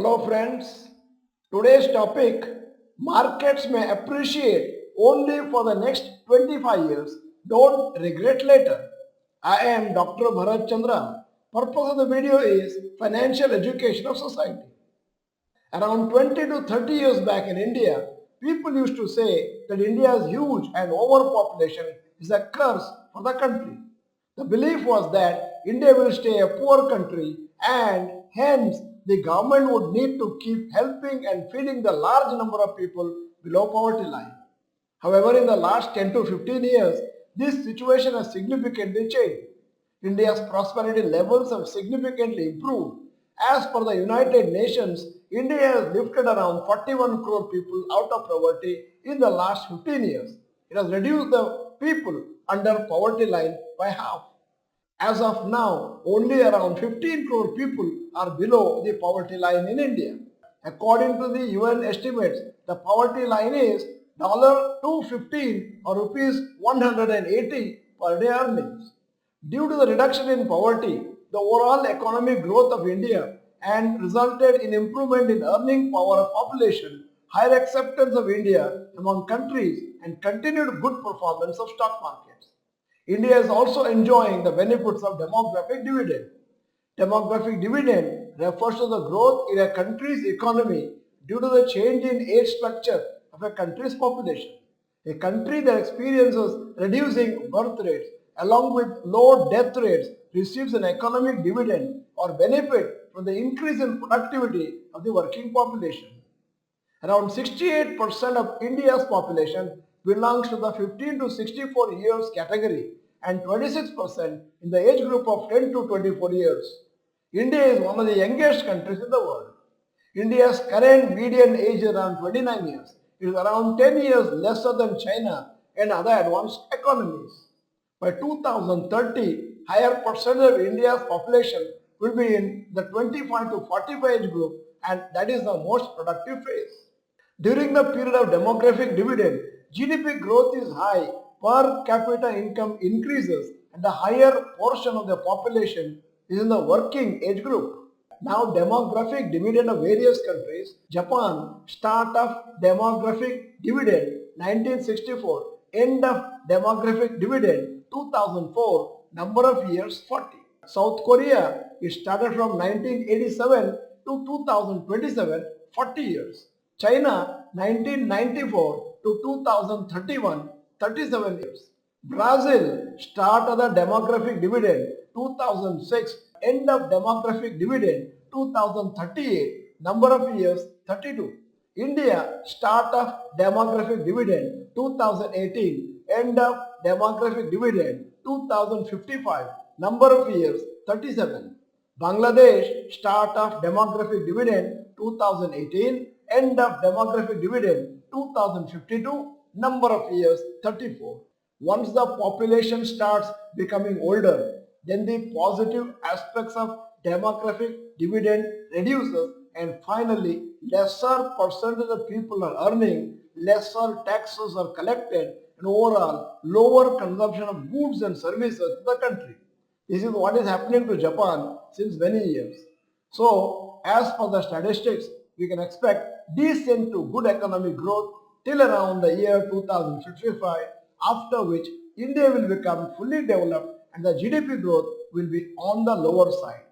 Hello friends, today's topic markets may appreciate only for the next 25 years, don't regret later. I am Dr. Bharath Chandra. Purpose of the video is financial education of society. Around 20 to 30 years back in India, people used to say that India's huge and overpopulation is a curse for the country. The belief was that India will stay a poor country and hence the government would need to keep helping and feeding the large number of people below poverty line. However, in the last 10 to 15 years, this situation has significantly changed. India's prosperity levels have significantly improved. As per the United Nations, India has lifted around 41 crore people out of poverty in the last 15 years. It has reduced the people under poverty line by half. As of now, only around 15 crore people are below the poverty line in India. According to the UN estimates, the poverty line is $215 or rupees 180 per day earnings. Due to the reduction in poverty, the overall economic growth of India and resulted in improvement in earning power of population, higher acceptance of India among countries and continued good performance of stock markets. India is also enjoying the benefits of demographic dividend. Demographic dividend refers to the growth in a country's economy due to the change in age structure of a country's population. A country that experiences reducing birth rates along with low death rates receives an economic dividend or benefit from the increase in productivity of the working population. Around 68% of India's population belongs to the 15 to 64 years category and 26% in the age group of 10 to 24 years. India is one of the youngest countries in the world. India's current median age is around 29 years. It is around 10 years lesser than China and other advanced economies. By 2030, higher percentage of India's population will be in the 25 to 45 age group, and that is the most productive phase. During the period of demographic dividend, GDP growth is high, per capita income increases, and the higher portion of the population is in the working age group. Now, demographic dividend of various countries. Japan, start of demographic dividend 1964, end of demographic dividend 2004, number of years 40. South Korea, it started from 1987 to 2027, 40 years. China, 1994 to 2031, 37 years. Brazil, start of the demographic dividend 2006, end of demographic dividend 2038, number of years 32. India, start of demographic dividend 2018, end of demographic dividend 2055, number of years 37. Bangladesh, start of demographic dividend 2018, end of demographic dividend 2052, number of years 34. Once the population starts becoming older, then the positive aspects of demographic dividend reduces and finally lesser percentage of people are earning, lesser taxes are collected and overall lower consumption of goods and services in the country. This is what is happening to Japan since many years. So, as per the statistics, we can expect decent to good economic growth till around the year 2055, after which India will become fully developed and the GDP growth will be on the lower side.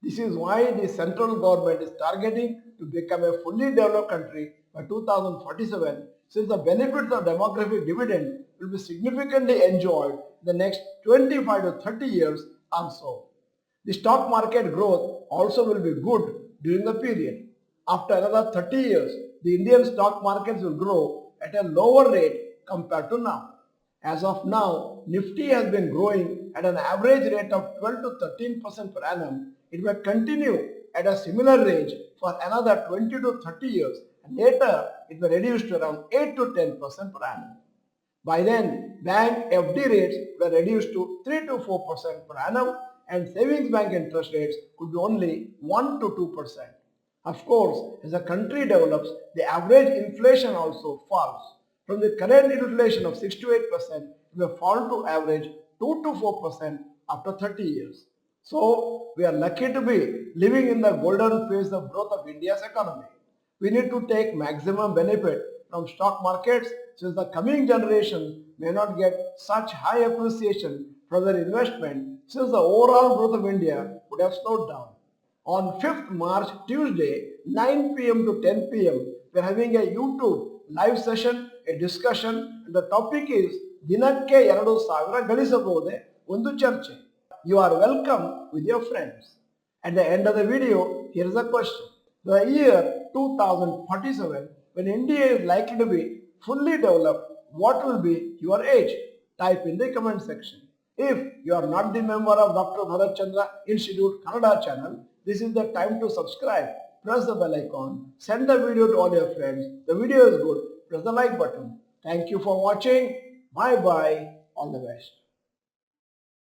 This is why the central government is targeting to become a fully developed country by 2047, since the benefits of demographic dividend will be significantly enjoyed in the next 25 to 30 years also. The stock market growth also will be good during the period. After another 30 years, the Indian stock markets will grow at a lower rate compared to now. As of now, Nifty has been growing at an average rate of 12 to 13% per annum. It may continue at a similar range for another 20 to 30 years, and later it may reduce to around 8 to 10% per annum. By then, bank FD rates were reduced to 3 to 4% per annum and savings bank interest rates could be only 1 to 2%. Of course, as the country develops, the average inflation also falls. From the current inflation of 6 to 8%, it may fall to average 2 to 4% after 30 years. So we are lucky to be living in the golden phase of growth of India's economy. We need to take maximum benefit from stock markets since the coming generation may not get such high appreciation from their investment since the overall growth of India would have slowed down. On 5th March, Tuesday, 9 p.m. to 10 p.m., we are having a YouTube live session, a discussion, and the topic is ದಿನಕ್ಕೆ 2,000 ಗಳಿಸಬಹುದೇ ಒಂದು ಚರ್ಚೆ. You are welcome with your friends. At the end of the video, here is a question. The year 2047, when India is likely to be fully developed, what will be your age? Type in the comment section. If you are not the member of Dr. Bharath Chandra Institute Kannada channel, this is the time to subscribe. Press the bell icon. Send the video to all your friends. The video is good. Press the like button. Thank you for watching. Bye bye. All the best.